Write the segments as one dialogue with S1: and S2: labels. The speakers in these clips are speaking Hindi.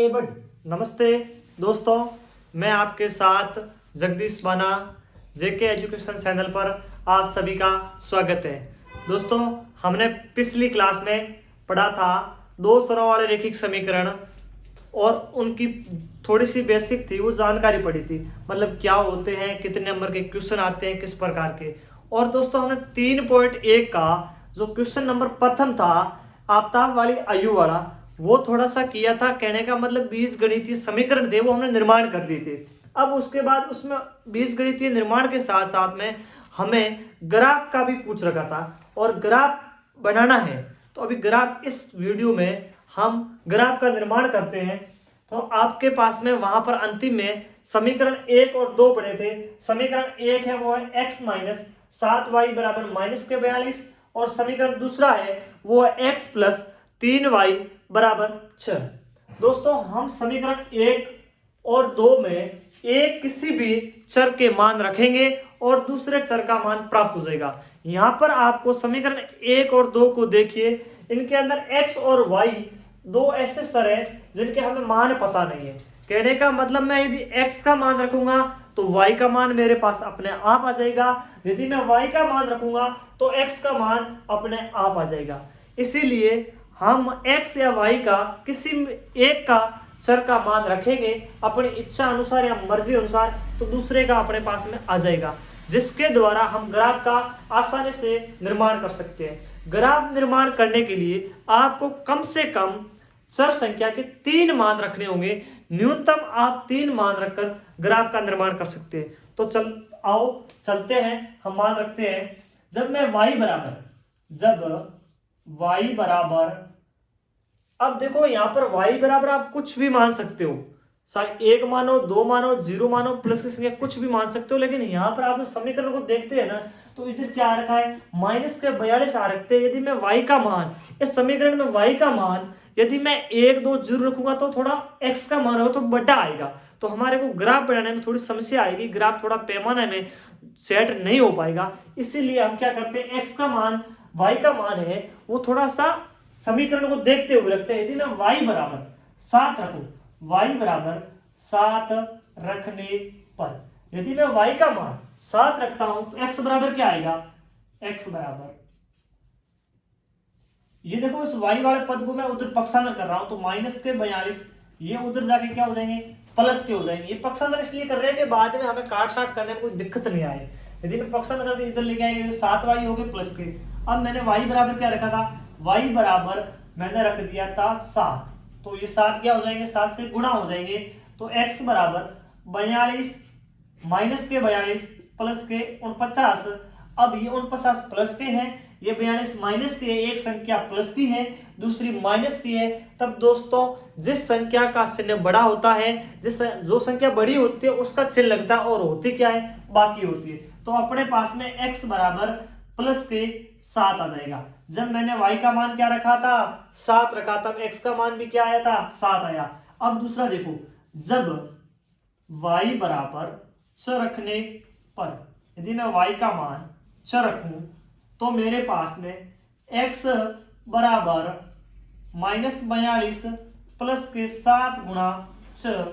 S1: नमस्ते दोस्तों, मैं आपके साथ जगदीश बाना जेके एजुकेशन चैनल पर आप सभी का स्वागत है। दोस्तों, हमने पिछली क्लास में पढ़ा था दो स्वरों वाले रैखिक समीकरण और उनकी थोड़ी सी बेसिक थी, वो जानकारी पड़ी थी, मतलब क्या होते हैं, कितने नंबर के क्वेश्चन आते हैं, किस प्रकार के। और दोस्तों, हमने 3.1 का जो क्वेश्चन नंबर प्रथम था, आफताब वाली आयु वाला, वो थोड़ा सा किया था। कहने का मतलब बीजगणितीय समीकरण थे, वो हमने निर्माण कर दिए थे। अब उसके बाद उसमें बीजगणितीय निर्माण के साथ साथ में हमें ग्राफ का भी पूछ रखा था और ग्राफ बनाना है। तो अभी ग्राफ, इस वीडियो में हम ग्राफ का निर्माण करते हैं। तो आपके पास में वहां पर अंतिम में समीकरण 1 और 2 पढ़े थे। समीकरण 1 है वो है x माइनस 7y बराबर माइनस के 42, और समीकरण दूसरा है वो है x प्लस 3y बराबर 6। दोस्तों, हम समीकरण 1 और 2 में एक किसी भी चर के मान रखेंगे और दूसरे चर का मान प्राप्त हो जाएगा। यहां पर आपको समीकरण 1 और 2 को देखिए, इनके अंदर x और y दो ऐसे चर हैं जिनके हमें मान पता नहीं है। कहने का मतलब, मैं यदि x का मान रखूंगा तो y का मान मेरे पास अपने आप आ जाएगा, यदि मैं y का मान रखूंगा तो x का मान अपने आप आ जाएगा। इसीलिए हम x या y का किसी एक का चर का मान रखेंगे अपनी इच्छा अनुसार या मर्जी अनुसार, तो दूसरे का अपने पास में आ जाएगा, जिसके द्वारा हम ग्राफ का आसानी से निर्माण कर सकते हैं। ग्राफ निर्माण करने के लिए आपको कम से कम चर संख्या के 3 मान रखने होंगे। न्यूनतम आप 3 मान रखकर ग्राफ का निर्माण कर सकते हैं। तो चलते हैं, हम मान रखते हैं। जब y बराबर, अब देखो यहां पर y बराबर आप कुछ भी मान सकते हो, 1 मानो, 2 मानो, 0 मानो, प्लस की संख्या कुछ भी मान सकते हो। लेकिन यहां पर आप समीकरण को देखते हैं ना, तो इधर क्या आ रखा है, माइनस के 42 आ रखते हैं। यदि मैं y का मान, इस समीकरण में y का मान यदि मैं 1, 2, 0 रखूंगा तो थोड़ा x का मान होगा तो बड़ा आएगा, तो हमारे को ग्राफ बनाने में थोड़ी समस्या आएगी, ग्राफ थोड़ा पैमाने में सेट नहीं हो पाएगा। इसीलिए हम क्या करते हैं, x का मान, y का मान है वो थोड़ा सा समीकरण को देखते हुए रखते हैं। यदि मैं y बराबर 7 रखूं, y बराबर 7 रखने पर यदि मैं y का मान 7 रखता हूं तो x बराबर क्या आएगा, x बराबर, ये देखो इस y वाले पद को मैं उधर पक्षांतर कर रहा हूं तो माइनस के 42, ये उधर जाके क्या हो जाएंगे, प्लस के हो जाएंगे। ये पक्षांतर इसलिए कर रहे हैं कि बाद में हमें काट छाट करने में कोई दिक्कत नहीं आए। यदि मैं पक्षांतर करके इधर लेके आएंगे तो 7y हो गए प्लस के। अब मैंने y बराबर क्या रखा था, y बराबर मैंने रख दिया था 7, तो ये 7 क्या हो जाएंगे, 7 से गुणा हो जाएंगे, तो x बराबर 42 माइनस के 42 प्लस के 49। अब ये 49 प्लस के हैं, ये 42 माइनस के, एक संख्या प्लस की है, दूसरी माइनस की है। तब दोस्तों, जिस संख्या का चिन्ह बड़ा होता है, जो संख्या बड़ी होती है उसका चिन्ह लगता है, और होती क्या है, बाकी होती है। तो अपने पास में x बराबर प्लस के 7 आ जाएगा। जब मैंने y का मान क्या रखा था, 7 रखा, तब x का मान भी क्या आया था, 7 आया। अब दूसरा देखो, जब y बराबर 6 रखने पर यदि मैं y का मान 6 रखूं तो मेरे पास में x बराबर माइनस 42 प्लस के 7 गुणा 6,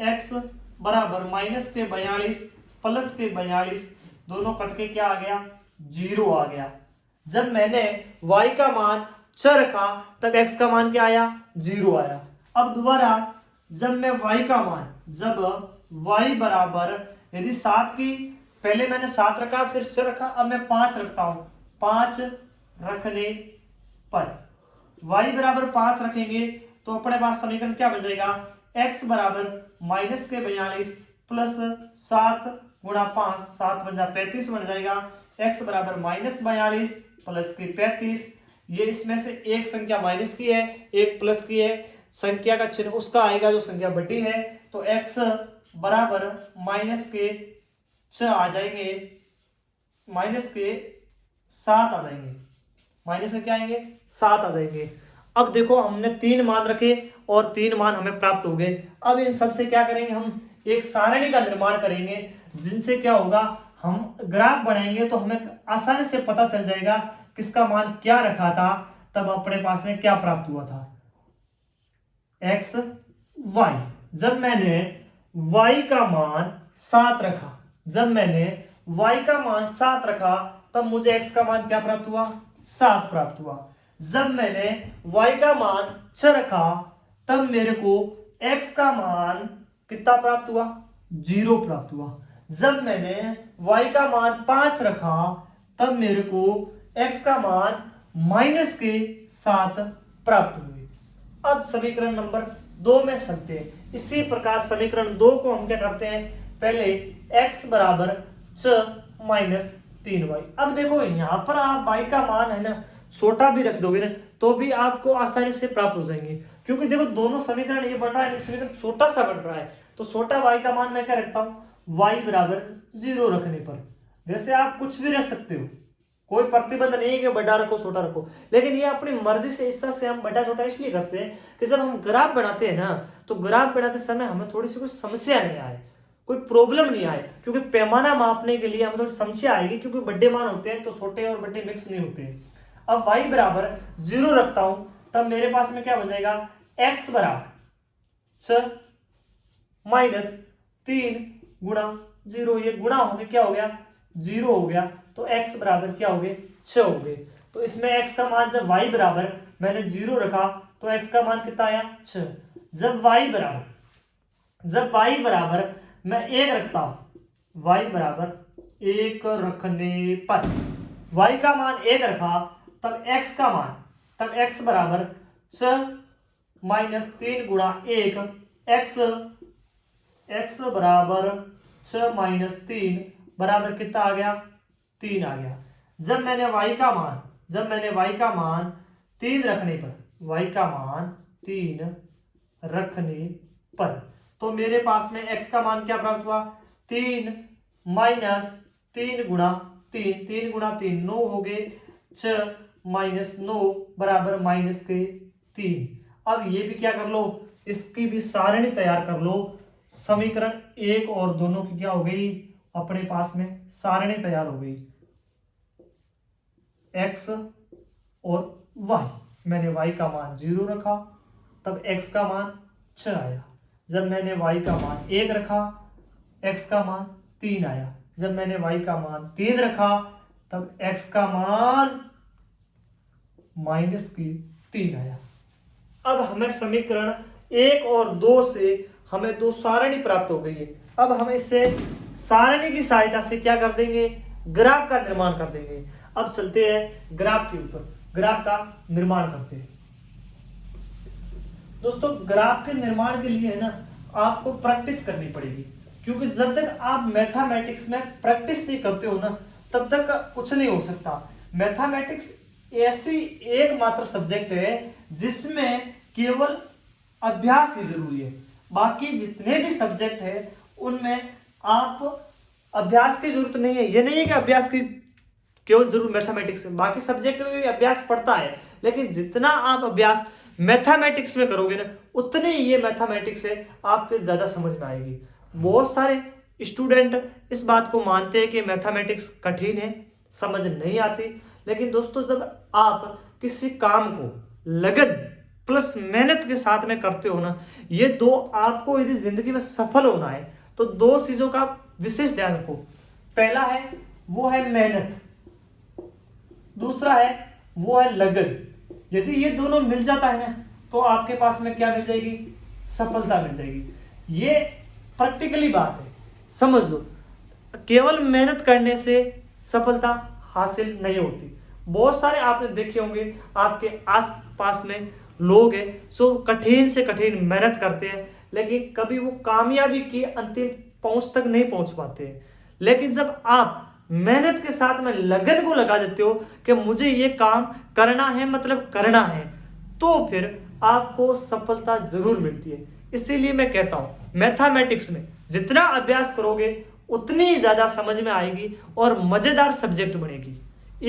S1: x बराबर माइनस के 42 प्लस के 42, दोनों कट के क्या आ गया, 0 आ गया। जब मैंने y का मान 6 रखा तब x का मान क्या आया, 0 आया। अब दोबारा जब मैं y का मान, जब y बराबर, यदि 7 की, पहले मैंने 7 रखा फिर 6 रखा, अब मैं 5 रखता हूं, 5 रखने पर y बराबर 5 रखेंगे तो अपने पास समीकरण क्या बन जाएगा, x बराबर माइनस के 42 प्लस 7 गुणा 5, 7 बन जा 35 बन जाएगा। x बराबर माइनस 42 प्लस के 35, ये इसमें से एक संख्या माइनस की है, एक प्लस की है, संख्या का चिन्ह उसका आएगा जो संख्या बड़ी है। तो x बराबर माइनस के 6 आ जाएंगे, माइनस के 7 आ जाएंगे, माइनस के क्या आएंगे, 7 आ जाएंगे। अब देखो, हमने 3 मान रखे और 3 मान हमें प्राप्त हो गए। अब इन सबसे क्या करेंगे, हम एक सारणी का निर्माण करेंगे, जिनसे क्या होगा, हम ग्राफ बनाएंगे तो हमें आसानी से पता चल जाएगा किसका मान क्या रखा था, तब अपने पास में क्या प्राप्त हुआ था। X Y. जब मैंने y का मान 7 रखा, जब मैंने y का मान 7 रखा तब मुझे x का मान क्या प्राप्त हुआ? 7 प्राप्त हुआ। जब मैंने y का मान 6 रखा तब मेरे को x का मान कितना प्राप्त हुआ? 0 प्राप्त हुआ। जब मैंने y का मान 5 रखा तब मेरे को x का मान -7 प्राप्त हुए। अब समीकरण नंबर 2 में चलते हैं। इसी प्रकार समीकरण 2 को हम क्या करते हैं, पहले x बराबर 6 - 3y। अब देखो यहां पर आप y का मान है ना छोटा भी रख दोगे ना तो भी आपको आसानी से प्राप्त हो जाएंगे, क्योंकि देखो दोनों समीकरण ये बन रहा है, समीकरण छोटा सा बन रहा है। तो छोटा y का मान मैं क्या रखता हूं, y बराबर 0 रखने पर। वैसे आप कुछ भी रख सकते हो, कोई प्रतिबंध नहीं है कि बड़ा रखो छोटा रखो, लेकिन ये अपनी मर्जी से इच्छा से हम बड़ा छोटा इसलिए करते हैं कि जब हम ग्राफ बनाते हैं ना तो ग्राफ बनाते समय हमें थोड़ी सी कोई समस्या नहीं आए, कोई प्रॉब्लम नहीं आए, क्योंकि पैमाना मापने के लिए हमें थोड़ी समस्या आएगी, क्योंकि बड़े मान होते हैं तो छोटे और बड़े मिक्स नहीं होते हैं। अब y बराबर 0 रखता हूं तब मेरे पास में क्या बन जाएगा, x बराबर 6 - 3 गुणा 0, ये गुणा हो गया क्या हो गया 0 हो गया, तो x बराबर क्या हो गए 6 हो गए। तो इसमें x का मान जब y बराबर मैंने 0 रखा तो x का मान कितना आया 6। जब y बराबर मैं 1 रखता हूं, y बराबर 1 रखने पर y का मान 1 रखा तब x का मान, तब x बराबर 6 - 3 गुणा 1, x बराबर 6 - 3 बराबर कितना आ गया 3 आ गया। जब मैंने y का मान 3 रखने पर, y का मान 3 रखने पर तो मेरे पास में x का मान क्या प्राप्त हुआ, 3 - 3 गुणा 3, 3 गुणा 3 9 हो गए, 6 - 9 बराबर -3। अब ये भी क्या कर लो, इसकी भी सारणी तैयार कर लो। समीकरण 1 और दोनों की क्या हो गई, अपने पास में सारणी तैयार हो गई, x और y। मैंने y का मान 0 रखा तब x का मान 6 आया। जब मैंने y का मान 1 रखा x का मान 3 आया। जब मैंने y का मान 3 रखा तब x का मान -3 आया। अब हमें समीकरण 1 और 2 से हमें 2 सारणी प्राप्त हो गई है। अब हम इससे सारणी की सहायता से क्या कर देंगे, ग्राफ का निर्माण कर देंगे। अब चलते हैं ग्राफ के ऊपर, ग्राफ का निर्माण करते हैं। दोस्तों ग्राफ के निर्माण के लिए है ना आपको प्रैक्टिस करनी पड़ेगी, क्योंकि जब तक आप मैथमेटिक्स में प्रैक्टिस नहीं करते हो ना तब तक कुछ नहीं हो सकता। मैथमेटिक्स ऐसी एकमात्र सब्जेक्ट है जिसमें केवल अभ्यास ही जरूरी है। बाकी जितने भी सब्जेक्ट है उनमें आप अभ्यास की जरूरत नहीं है। ये नहीं है कि अभ्यास की केवल जरूर मैथमेटिक्स में, बाकी सब्जेक्ट में भी अभ्यास पड़ता है, लेकिन जितना आप अभ्यास मैथमेटिक्स में करोगे ना उतनी ये मैथमेटिक्स है आपके ज्यादा समझ में आएगी। बहुत सारे स्टूडेंट इस बात को मानते हैं कि मैथमेटिक्स कठिन है, समझ नहीं आती, लेकिन दोस्तों जब आप किसी काम को लगन प्लस मेहनत के साथ में करते हो ना, ये दो आपको यदि जिंदगी में सफल होना है तो 2 चीजों का विशेष ध्यान रखो। पहला है वो है मेहनत, दूसरा है वो है लगन। यदि ये दोनों मिल जाता है ना तो आपके पास में क्या मिल जाएगी, सफलता मिल जाएगी। ये प्रैक्टिकली बात है, समझ लो। केवल मेहनत करने से सफलता हासिल नहीं होती। बहुत सारे आपने देखे होंगे आपके आस पास में लोग हैं जो कठिन से कठिन मेहनत करते हैं, लेकिन कभी वो कामयाबी की अंतिम पहुंच तक नहीं पहुंच पाते हैं। लेकिन जब आप मेहनत के साथ में लगन को लगा देते हो कि मुझे ये काम करना है, मतलब करना है, तो फिर आपको सफलता जरूर मिलती है। इसीलिए मैं कहता हूं मैथमेटिक्स में जितना अभ्यास करोगे उतनी ज्यादा समझ में आएगी और मजेदार सब्जेक्ट बनेगी।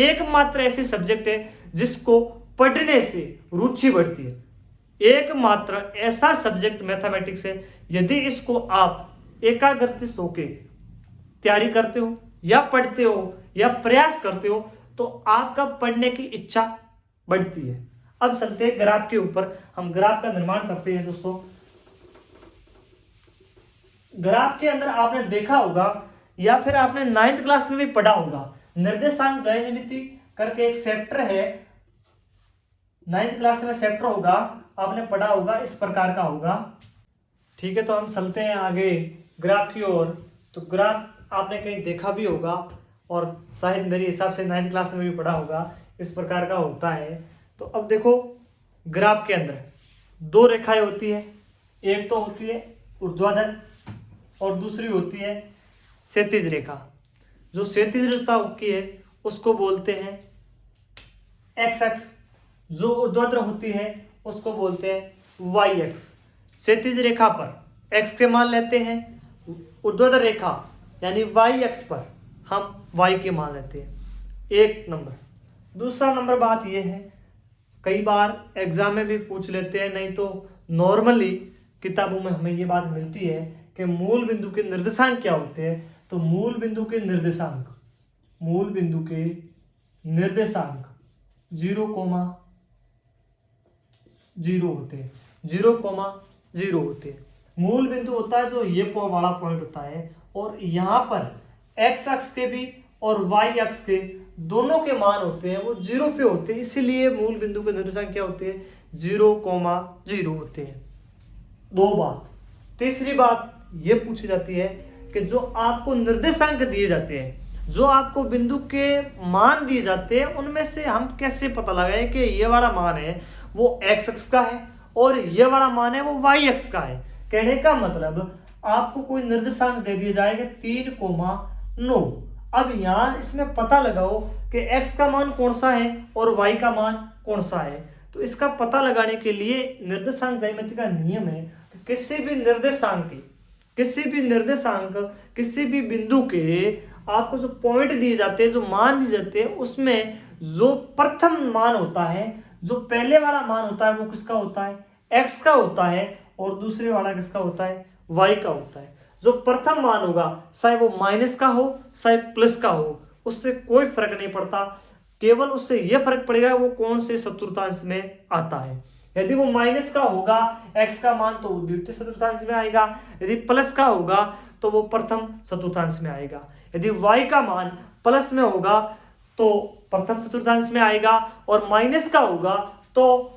S1: एकमात्र ऐसी सब्जेक्ट है जिसको पढ़ने से रुचि बढ़ती है। एकमात्र ऐसा सब्जेक्ट मैथमेटिक्स है, यदि इसको आप एकाग्रचित्त होकर तैयारी करते हो या पढ़ते हो या प्रयास करते हो तो आपका पढ़ने की इच्छा बढ़ती है, अब चलते हैं ग्राफ के ऊपर, हम ग्राफ का निर्माण करते हैं दोस्तों। ग्राफ के अंदर आपने देखा होगा या फिर आपने 9th क्लास में भी पढ़ा होगा, निर्देशांक ज्यामिति करके एक चैप्टर है, 9th क्लास में चैप्टर होगा, आपने पढ़ा होगा, इस प्रकार का होगा। ठीक है, तो हम चलते हैं आगे ग्राफ की ओर। तो ग्राफ आपने कहीं देखा भी होगा और शायद मेरे हिसाब से 9th क्लास में भी पढ़ा होगा, इस प्रकार का होता है। तो अब देखो, ग्राफ के अंदर दो रेखाएं होती है, एक तो होती है ऊर्ध्वाधर और दूसरी होती है क्षैतिज रेखा। जो क्षैतिज रेखा की है उसको बोलते हैं एक्स एक्स, जो ऊर्ध्वाधर होती है उसको बोलते हैं वाई एक्स। क्षैतिज रेखा पर एक्स के मान लेते हैं, ऊर्ध्वाधर रेखा यानी वाई एक्स पर हम वाई के मान लेते हैं। एक नंबर। दूसरा नंबर बात यह है, कई बार एग्जाम में भी पूछ लेते हैं, नहीं तो नॉर्मली किताबों में हमें ये बात मिलती है कि मूल बिंदु के निर्देशांक क्या होते हैं। तो मूल बिंदु के निर्देशांक 0,0 होते हैं, 0,0 होते हैं। मूल बिंदु होता है जो ये वाला पॉइंट होता है, और यहाँ पर एक्स अक्ष के भी और वाई अक्ष के दोनों के मान होते हैं वो 0 पे होते हैं, इसीलिए मूल बिंदु के निर्देशांक क्या होते हैं, 0,0 होते हैं। दो बात। तीसरी बात ये पूछी जाती है कि जो आपको निर्देशांक दिए जाते हैं, जो आपको बिंदु के मान दिए जाते हैं, उनमें से हम कैसे पता लगाएं कि ये वाला मान है वो एक्स अक्ष का है और ये वाला मान है वो वाई अक्ष का है। कहने का मतलब आपको कोई निर्देशांक दे दिया जाएगा 3,9। अब यहाँ इसमें पता लगाओ कि x का मान कौन सा है और y का मान कौन सा है। तो इसका पता लगाने के लिए निर्देशांक ज्यामिति का नियम है कि किसी भी बिंदु के आपको जो पॉइंट दिए जाते हैं, जो मान दिए जाते हैं, उसमें जो प्रथम मान होता है, जो पहले वाला मान होता है, वो किसका होता है, x का होता है, और दूसरे वाला किसका होता है, y का होता है। जो प्रथम मान होगा, चाहे वो माइनस का हो चाहे प्लस का हो, उससे कोई फर्क नहीं पड़ता, केवल उससे यह फर्क पड़ेगा वो कौन से चतुर्थांश में आता है। यदि वो माइनस का होगा x का मान तो वो द्वितीय चतुर्थांश में आएगा, यदि प्लस का होगा तो वो प्रथम चतुर्थांश में आएगा, यदि y का मान प्लस में होगा तो प्रथम चतुर्थांश में आएगा, और माइनस का होगा तो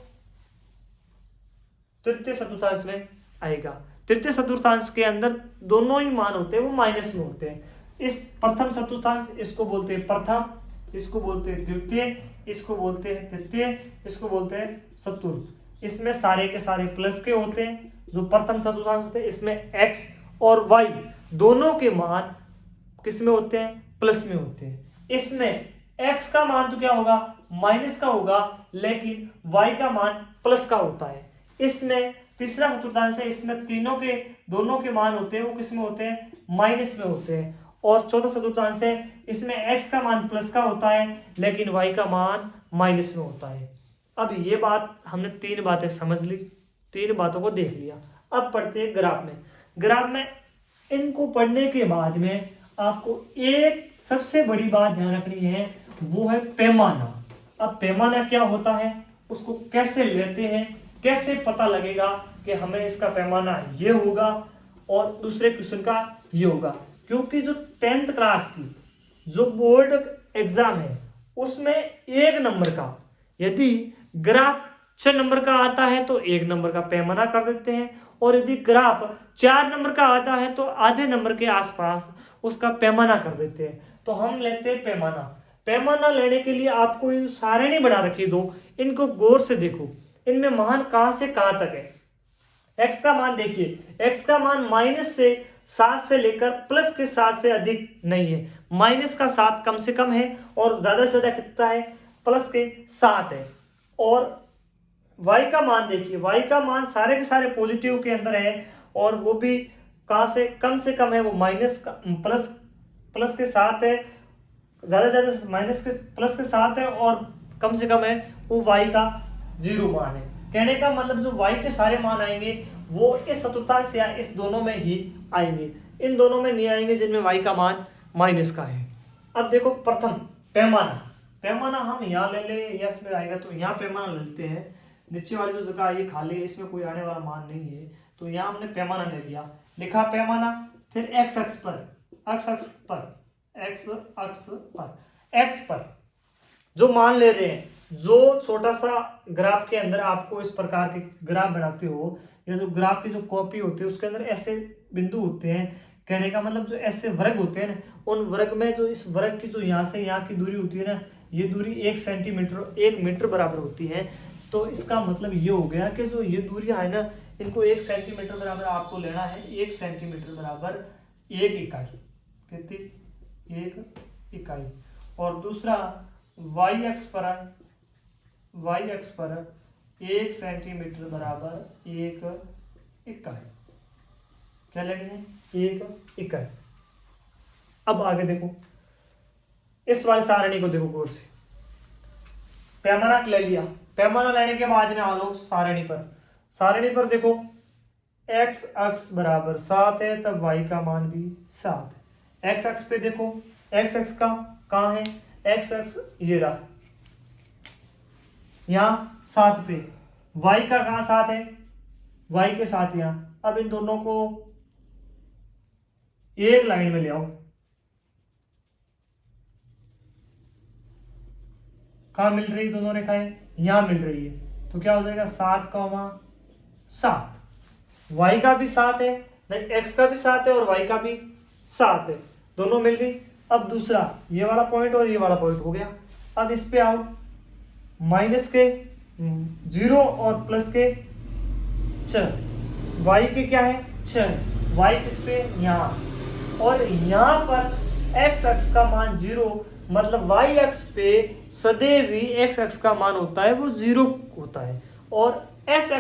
S1: तृतीय चतुर्थांश में आएगा। तृतीय चतुर्थांश के अंदर दोनों ही मान होते हैं वो माइनस में होते हैं। इस प्रथम चतुर्थांश, इसको बोलते हैं प्रथम, इसको बोलते हैं द्वितीय, इसको बोलते हैं तृतीय, इसको बोलते हैं चतुर्थ। इसमें सारे के सारे प्लस के होते हैं। जो प्रथम चतुर्थांश होते हैं इसमें x और y दोनों के मान किस में होते हैं, प्लस में होते हैं। इसमें x का मान तो क्या होगा, माइनस का होगा, लेकिन y का मान प्लस का होता है। इसमें तीसरा चतुर्थांश है, इसमें दोनों के मान होते हैं वो किस में होते हैं, माइनस में होते हैं। और चौथा चतुर्थांश है, इसमें x का मान प्लस का होता है लेकिन y का मान माइनस में होता है। अब ये बात हमने 3 बातें समझ ली, 3 बातों को देख लिया। अब पढ़ते हैं ग्राफ में। ग्राफ में इनको पढ़ने के बाद में आपको एक सबसे बड़ी बात ध्यान रखनी है, वो है पैमाना। अब पैमाना क्या होता है, उसको कैसे लेते हैं, कैसे पता लगेगा कि हमें इसका पैमाना ये होगा और दूसरे क्वेश्चन का ये होगा। क्योंकि जो 10th क्लास की जो बोर्ड एग्जाम है उसमें 1 नंबर का यदि ग्राफ 6 नंबर का आता है तो 1 नंबर का पैमाना कर देते हैं, और यदि ग्राफ 4 नंबर का आता है तो आधे नंबर के आसपास उसका पैमाना कर देते हैं। तो हम लेते हैं पैमाना। पैमाना लेने के लिए आपको ये सारणी बना रखी दो, इनको गौर से देखो, इनमें मान कहां से कहां तक है। x का मान देखिए, x का मान -7 से लेकर प्लस के 7 से अधिक नहीं है। माइनस का 7 कम से कम है और ज्यादा से ज्यादा कितना है, प्लस के 7 है। और y का मान देखिए, y का मान सारे के सारे पॉजिटिव के अंदर है, और वो भी कहां से कम है, वो प्लस के 7 है, ज्यादा से ज्यादा प्लस के 7 है, और कम से कम है वो y का 0 मान है। कहने का मतलब जो y के सारे मान आएंगे वो इस चतुर्थांश या इस दोनों में ही आएंगे, इन दोनों में नहीं आएंगे जिनमें y का मान माइनस का है। अब देखो प्रथम पैमाना, पैमाना हम यहाँ ले ले या इसमें आएगा तो यहाँ पैमाना ले लेते हैं। नीचे वाली जो जगह है ये खाली है, इसमें कोई आने वाला मान नहीं है, तो यहाँ हमने पैमाना ले लिया, लिखा पैमाना। फिर एक्स अक्ष पर जो मान ले रहे हैं, जो छोटा सा ग्राफ के अंदर आपको इस प्रकार के ग्राफ बनाते हो या जो ग्राफ की जो कॉपी होती है उसके अंदर ऐसे बिंदु होते हैं, कहने का मतलब जो ऐसे वर्ग होते हैं ना, उन वर्ग में जो इस वर्ग की जो यहाँ से यहाँ की दूरी होती है ना, ये दूरी 1 सेंटीमीटर 1 मीटर बराबर होती है। तो इसका मतलब ये हो गया कि जो ये दूरियां है ना, इनको 1 सेंटीमीटर बराबर आपको लेना है, 1 सेंटीमीटर बराबर 1 इकाई, कितनी 1 इकाई। और दूसरा वाई अक्ष पर 1 सेंटीमीटर बराबर 1 इकाई, क्या लगे 1 इकाई। अब आगे देखो, इस वाली सारणी को देखो गौर से, पैमाना ले लिया, पैमाना लेने के बाद में आ लो सारणी पर देखो x अक्ष बराबर 7 है, तब y का मान भी 7 है। x अक्ष पे देखो, x अक्ष का कहाँ है, x अक्ष ये रहा, यहाँ 7 पे, y का कहाँ 7 है, y के साथ यहाँ। अब इन दोनों को एक लाइन में ले आओ, कहाँ मिल रही दोनों रेखाएं, यहां मिल रही है, तो क्या हो जाएगा 7,7। y का भी 7 है, नहीं x का भी 7 है और y का भी 7 है, दोनों मिल गई। अब दूसरा ये वाला पॉइंट और ये वाला पॉइंट हो गया। अब इस पे आओ, माइनस के 0 और प्लस के 6, y के क्या है 6, y किस पे यहाँ, और यहाँ पर x अक्ष का मान 0, मतलब y अक्ष पे सदैव ही x अक्ष का मान होता है वो 0 होता है, और x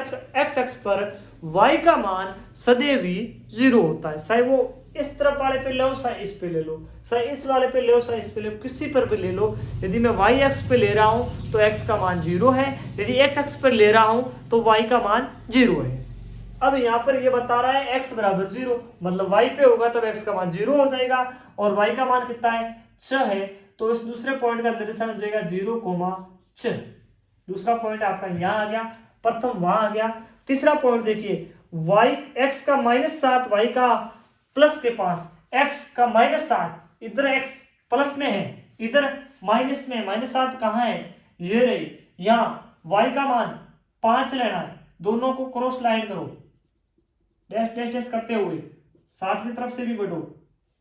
S1: अक्ष पर y का मान सदैव ही 0 होता है। चाहे वो इस तरफ वाले पे लो, चाहे इस पे ले लो, चाहे इस वाले पे ले लो, चाहे इस पे ले लो, किसी पर भी ले लो। यदि मैं y अक्ष पे ले रहा हूं तो x का मान 0 है, यदि x अक्ष पर ले रहा हूं तो y का मान 0 है। अब यहाँ पर ये बता रहा है x बराबर 0, मतलब y पे होगा तब x का मान 0 हो जाएगा, और y का मान कितना है 6 है, तो इस दूसरे पॉइंट का निर्देशांक हो जाएगा 0,6। दूसरा पॉइंट आपका यहाँ आ गया, प्रथम वहां आ गया। तीसरा पॉइंट देखिए, y x का -7, y का प्लस के पास, x का -7, इधर x प्लस में है, इधर माइनस में, -7 कहाँ है, ये रही यहाँ। y का मान 5 लेना है, दोनों को क्रॉस लाइन करो, डैश डैश डैश करते हुए 7 की तरफ से भी बढ़ो,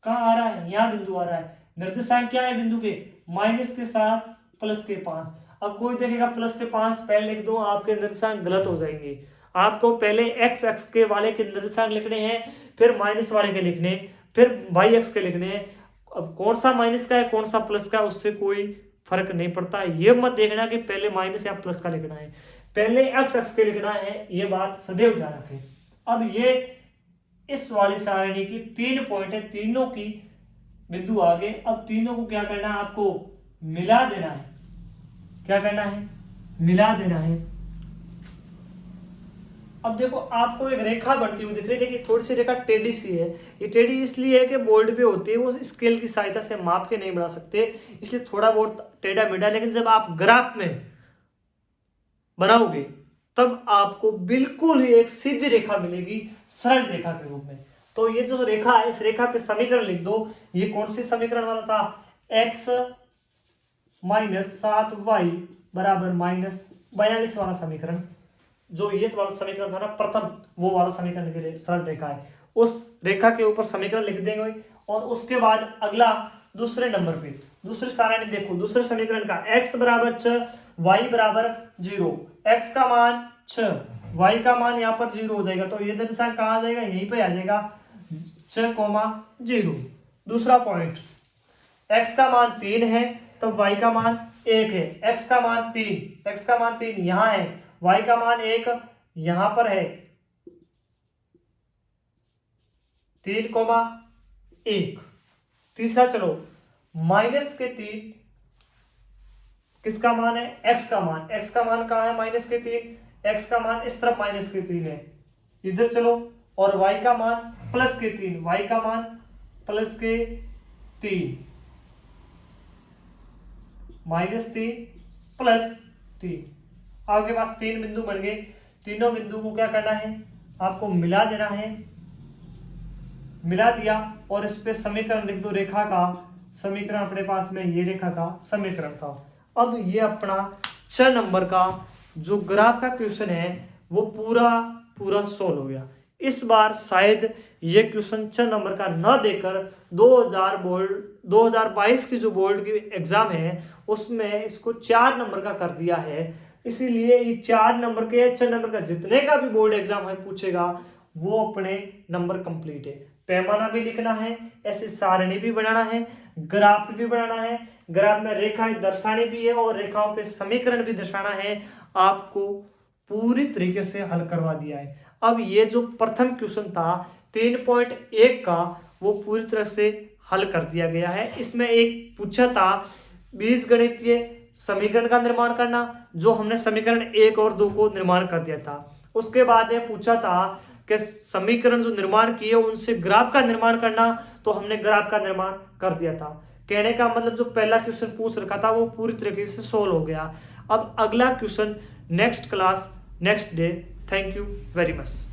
S1: कहाँ आ रहा है, यहाँ बिंदु आ रहा है। निर्देशांक क्या है बिंदु के, -7 प्लस के 5। अब कोई देखेगा प्लस के 5 पहले लिख दो, आपके निर्देशांक गलत हो जाएंगे। आपको पहले x अक्ष के वाले के निर्देशांक लिखने हैं, फिर माइनस वाले के लिखने, फिर y अक्ष के लिखने हैं। अब कौन सा माइनस का है कौन सा प्लस का है उससे कोई फर्क नहीं पड़ता। ये मत देखना कि पहले माइनस या प्लस का लिखना है, पहले x अक्ष के लिखना है, ये बात सदैव ध्यान रखें। अब ये इस वाली सारणी की 3 पॉइंट है, तीनों की बिंदु आगे। अब तीनों को क्या करना है, आपको मिला देना है। क्या करना है, मिला देना है। अब देखो आपको एक रेखा बढ़ती हुई दिख रही है, लेकिन थोड़ी सी रेखा टेढ़ी सी है। ये टेढ़ी इसलिए है कि बोर्ड पे होती है, वो स्केल की सहायता से माप के नहीं बना सकते, इसलिए थोड़ा बहुत टेढ़ा मेढ़ा। लेकिन जब आप ग्राफ में बनाओगे तब आपको बिल्कुल ही एक सीधी रेखा मिलेगी, सरल रेखा के रूप में। तो ये जो रेखा है, इस रेखा पे समीकरण लिख दो। ये कौन सी समीकरण वाला था, x -7y बराबर -42 वाला समीकरण। जो ये वाला समीकरण था ना प्रथम, वो वाला समीकरण की सरल रेखा है, उस रेखा के ऊपर समीकरण लिख देंगे। और उसके बाद अगला दूसरे नंबर पे दूसरी सारणी देखो, दूसरे समीकरण का x बराबर 6 y बराबर 0, x का मान 6 y का मान यहाँ पर 0 हो जाएगा, तो ये निर्देशांक कहाँ आ जाएगा, यहीं पे आ जाएगा 6,0। दूसरा पॉइंट, x का मान 3 है तो y का मान 1 है, x का मान 3 यहाँ है, y का मान 1 यहाँ पर है, 3,1। तीसरा चलो, -3 किसका मान है, x का मान कहाँ है, -3, x का मान इस तरफ -3 है, इधर चलो। और y का मान +3, y का मान +3। -3 प्लस 3। आपके पास 3 बिंदु बन गए। तीनों बिंदु को क्या करना है, आपको मिला देना है। मिला दिया और इस पे समीकरण लिख दो, रेखा का समीकरण अपने पास में, ये रेखा का समीकरण था। अब ये अपना 6 नंबर का जो ग्राफ का क्वेश्चन है वो पूरा सोल्व हो गया। इस बार शायद ये क्वेश्चन 6 नंबर का न देकर 2022 की जो बोर्ड की एग्जाम है उसमें इसको 4 नंबर का कर दिया है। इसीलिए ये 4 नंबर के या 6 नंबर का जितने का भी बोर्ड एग्जाम है पूछेगा वो अपने नंबर कंप्लीट है। पैमाना भी लिखना है, ऐसी सारणी भी बनाना है, ग्राफ भी बनाना है, ग्राफ में रेखाएं दर्शानी भी है और रेखाओं पे समीकरण भी दर्शाना है। आपको पूरी तरीके से हल करवा दिया है। अब ये जो प्रथम क्वेश्चन था 3.1 का वो पूरी तरह से हल कर दिया गया है। इसमें एक पूछा था बीजगणितीय समीकरण का निर्माण करना, जो हमने समीकरण 1 और 2 को निर्माण कर दिया था। उसके बाद ये पूछा था कि समीकरण जो निर्माण किए उनसे ग्राफ का निर्माण करना, तो हमने ग्राफ का निर्माण कर दिया था। कहने का मतलब जो पहला क्वेश्चन पूछ रखा था वो पूरी तरीके से सोल्व हो गया। अब अगला question next class next day. Thank you very much.